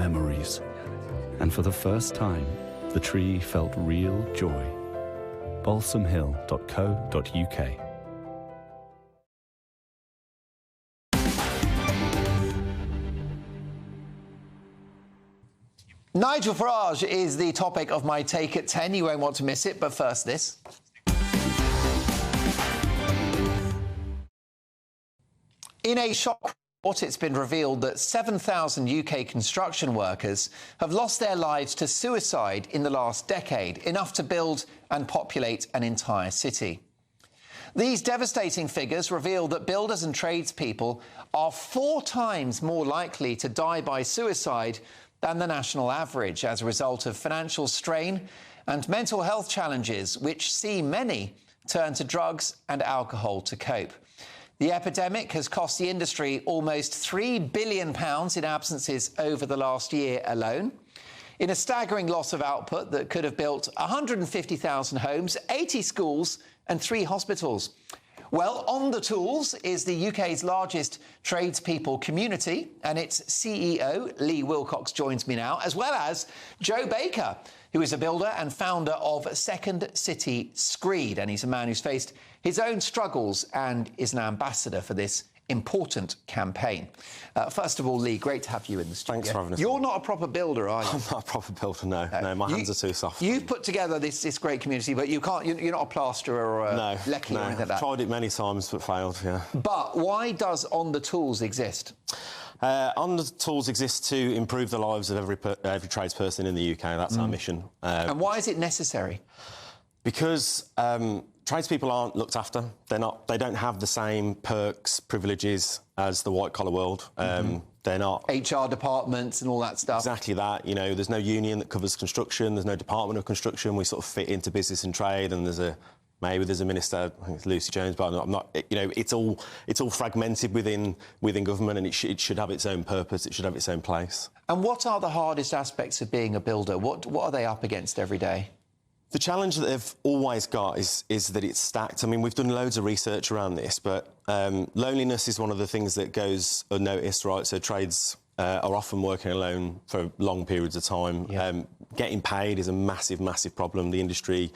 memories. And for the first time, the tree felt real joy. balsamhill.co.uk. Nigel Farage is the topic of my Take at 10. You won't want to miss it, but first this. In a shock report, it's been revealed that 7,000 UK construction workers have lost their lives to suicide in the last decade, enough to build and populate an entire city. These devastating figures reveal that builders and tradespeople are 4 times more likely to die by suicide than the national average as a result of financial strain and mental health challenges, which see many turn to drugs and alcohol to cope. The epidemic has cost the industry almost £3 billion in absences over the last year alone, in a staggering loss of output that could have built 150,000 homes, 80 schools and 3 hospitals. Well, on the tools is the UK's largest tradespeople community, and its CEO, Lee Wilcox, joins me now, as well as Joe Baker, who is a builder and founder of Second City Screed, and he's a man who's faced his own struggles and is an ambassador for this important campaign. First of all, Lee, great to have you in the studio. Thanks for having us. You're not a proper builder, are you? I'm not a proper builder, no. No, my hands are too soft. You've put together this great community, but you're not a plasterer or a lecky or anything like that. I've tried it many times but failed, yeah. But why does On the Tools exist? On the Tools exists to improve the lives of every tradesperson in the UK. That's our mission. And why is it necessary? Because tradespeople aren't looked after. They don't have the same perks, privileges as the white-collar world. They're not... HR departments and all that stuff. Exactly that. You know, there's no union that covers construction. There's no department of construction. We sort of fit into business and trade, and maybe there's a minister, I think it's Lucy Jones, but I'm not. You know, it's all fragmented within government, and it should have its own purpose. It should have its own place. And what are the hardest aspects of being a builder? What are they up against every day? The challenge that they've always got is that it's stacked. I mean, we've done loads of research around this, but loneliness is one of the things that goes unnoticed, right? So trades are often working alone for long periods of time. Yeah. Getting paid is a massive, massive problem. The industry,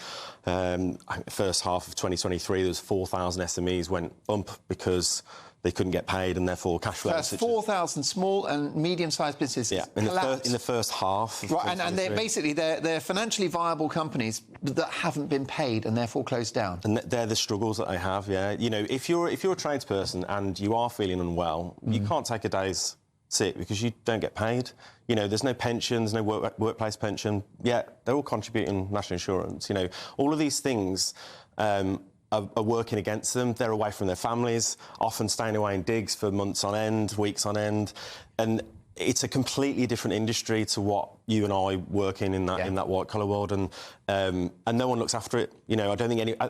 I think the first half of 2023, there was 4,000 SMEs went up because they couldn't get paid, and therefore cash flow... That's 4,000 small and medium-sized businesses in the first half. Right, and they're financially viable companies that haven't been paid and therefore closed down. And they're the struggles that they have, yeah. You know, if you're a tradesperson and you are feeling unwell, you can't take a day's sick because you don't get paid. You know, there's no pensions, no workplace pension. Yet they're all contributing national insurance. You know, all of these things... are working against them. They're away from their families, often staying away in digs for months on end, weeks on end, and it's a completely different industry to what you and I work in that white-collar world, and no one looks after it. You know, I don't think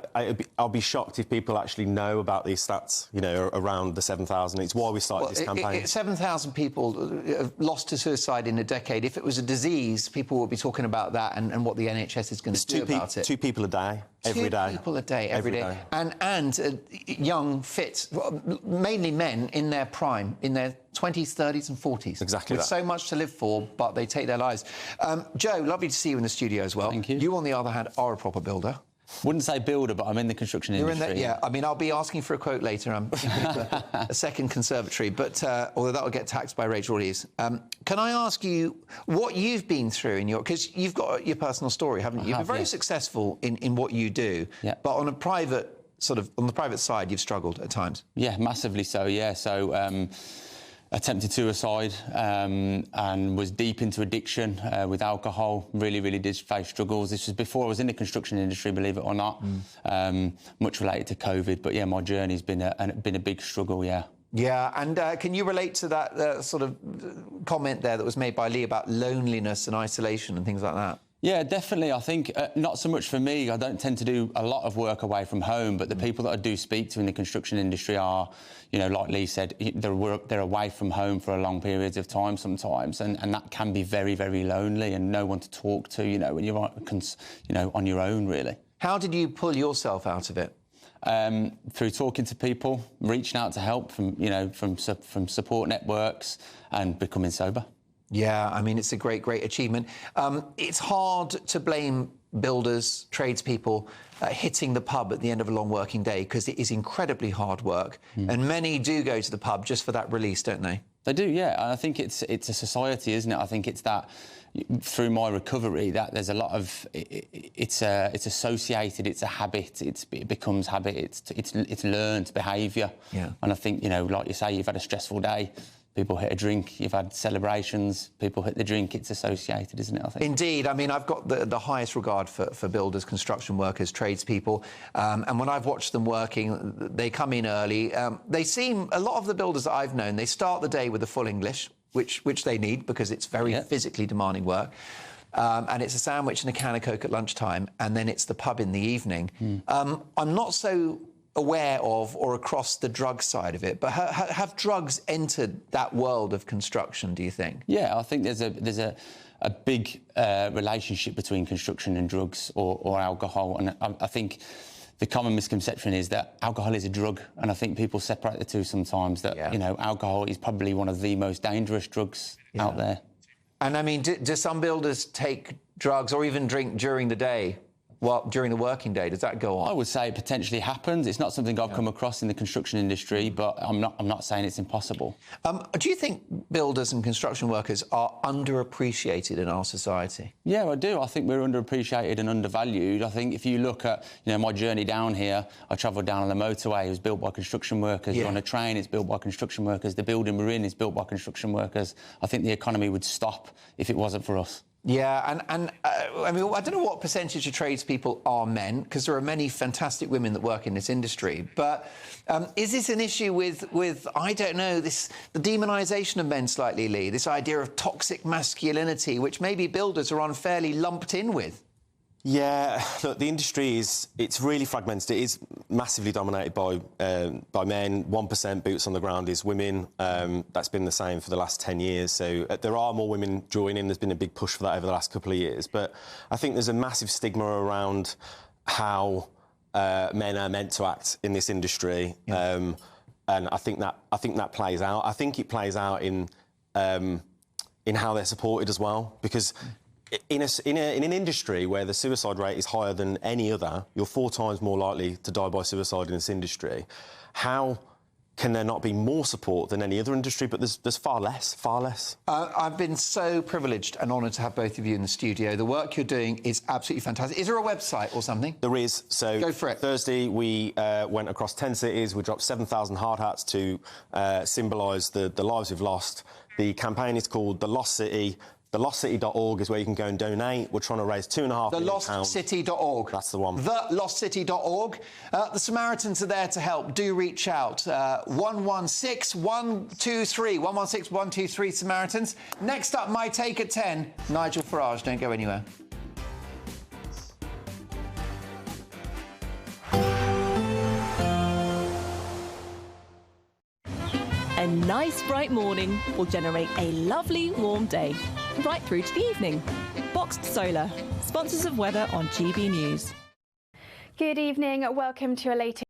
I'll be shocked if people actually know about these stats, you know, around the 7,000. It's why we started this campaign. 7,000 people lost to suicide in a decade. If it was a disease, people would be talking about that and what the NHS is going to do about it. 2 people a day, every day. 2 people a day, every day. And young, fit, mainly men in their prime, in their 20s, 30s and 40s. Exactly. With so much to live for, but they take their lives. Joe, lovely to see you in the studio as well. Thank you. You, on the other hand, are a proper builder. Wouldn't say builder, but I'm in the construction industry. Yeah, I mean, I'll be asking for a quote later. I'm a second conservatory, but although that will get taxed by Rachel Reeves. Can I ask you what you've been through in your... Because you've got your personal story, haven't you? You've been very successful in what you do, but on a private... on the private side, you've struggled at times. Yeah, massively so, yeah. So, attempted suicide and was deep into addiction with alcohol. Really did face struggles. This was before I was in the construction industry, believe it or not. Much related to COVID, but yeah, my journey's been a big struggle, yeah. Yeah, and can you relate to that sort of comment there that was made by Lee about loneliness and isolation and things like that? Yeah, definitely. I think not so much for me. I don't tend to do a lot of work away from home, but the people that I do speak to in the construction industry are, you know, like Lee said, they're away from home for a long periods of time sometimes, and that can be very, very lonely and no one to talk to, you know, when you're on your own, really. How did you pull yourself out of it? Through talking to people, reaching out to help from support networks and becoming sober. Yeah, I mean, it's a great, great achievement. It's hard to blame builders, tradespeople, hitting the pub at the end of a long working day, because it is incredibly hard work. And many do go to the pub just for that release, don't they? They do, yeah. And I think it's a society, isn't it? I think it's that, through my recovery, that there's a lot of... It's associated, it's a habit, it becomes habit, it's learned behaviour. Yeah. And I think, you know, like you say, you've had a stressful day, people hit a drink, you've had celebrations, people hit the drink, it's associated, isn't it, I think? Indeed. I mean, I've got the highest regard for builders, construction workers, tradespeople, and when I've watched them working, they come in early. They seem, a lot of the builders that I've known, they start the day with a full English, which they need, because it's very physically demanding work. And it's a sandwich and a can of Coke at lunchtime, and then it's the pub in the evening. I'm not so aware of or across the drug side of it, but have drugs entered that world of construction, do you think? Yeah, I think there's a big relationship between construction and drugs or alcohol, and I think the common misconception is that alcohol is a drug, and I think people separate the two sometimes, that, you know, alcohol is probably one of the most dangerous drugs out there. And I mean, do some builders take drugs or even drink during the day? Well, during the working day, does that go on? I would say it potentially happens. It's not something I've come across in the construction industry, but I'm not saying it's impossible. Do you think builders and construction workers are underappreciated in our society? Yeah, I do. I think we're underappreciated and undervalued. I think if you look at, you know, my journey down here, I travelled down on the motorway. It was built by construction workers. You're on a train, it's built by construction workers. The building we're in is built by construction workers. I think the economy would stop if it wasn't for us. Yeah, and I mean, I don't know what percentage of tradespeople are men, because there are many fantastic women that work in this industry. But is this an issue with I don't know, the demonisation of men slightly, Lee? This idea of toxic masculinity, which maybe builders are unfairly lumped in with? Yeah, look, the industry it's really fragmented. It is massively dominated by men. 1% boots on the ground is women. That's been the same for the last 10 years. So there are more women joining. There's been a big push for that over the last couple of years. But I think there's a massive stigma around how men are meant to act in this industry, and I think that plays out. I think it plays out in how they're supported as well, because in an industry where the suicide rate is higher than any other, you're 4 times more likely to die by suicide in this industry. How can there not be more support than any other industry? But there's far less. I've been so privileged and honoured to have both of you in the studio. The work you're doing is absolutely fantastic. Is there a website or something? There is. So go for it. Thursday, we went across 10 cities. We dropped 7,000 hard hats to symbolise the lives we've lost. The campaign is called The Lost City. TheLostCity.org is where you can go and donate. We're trying to raise £2.5 million. TheLostCity.org. That's the one. TheLostCity.org. The Samaritans are there to help. Do reach out. 116 123. 116 123 Samaritans. Next up, My Take at 10. Nigel Farage. Don't go anywhere. A nice bright morning will generate a lovely warm day, right through to the evening. Boxed Solar, sponsors of weather on GB News. Good evening. Welcome to a latest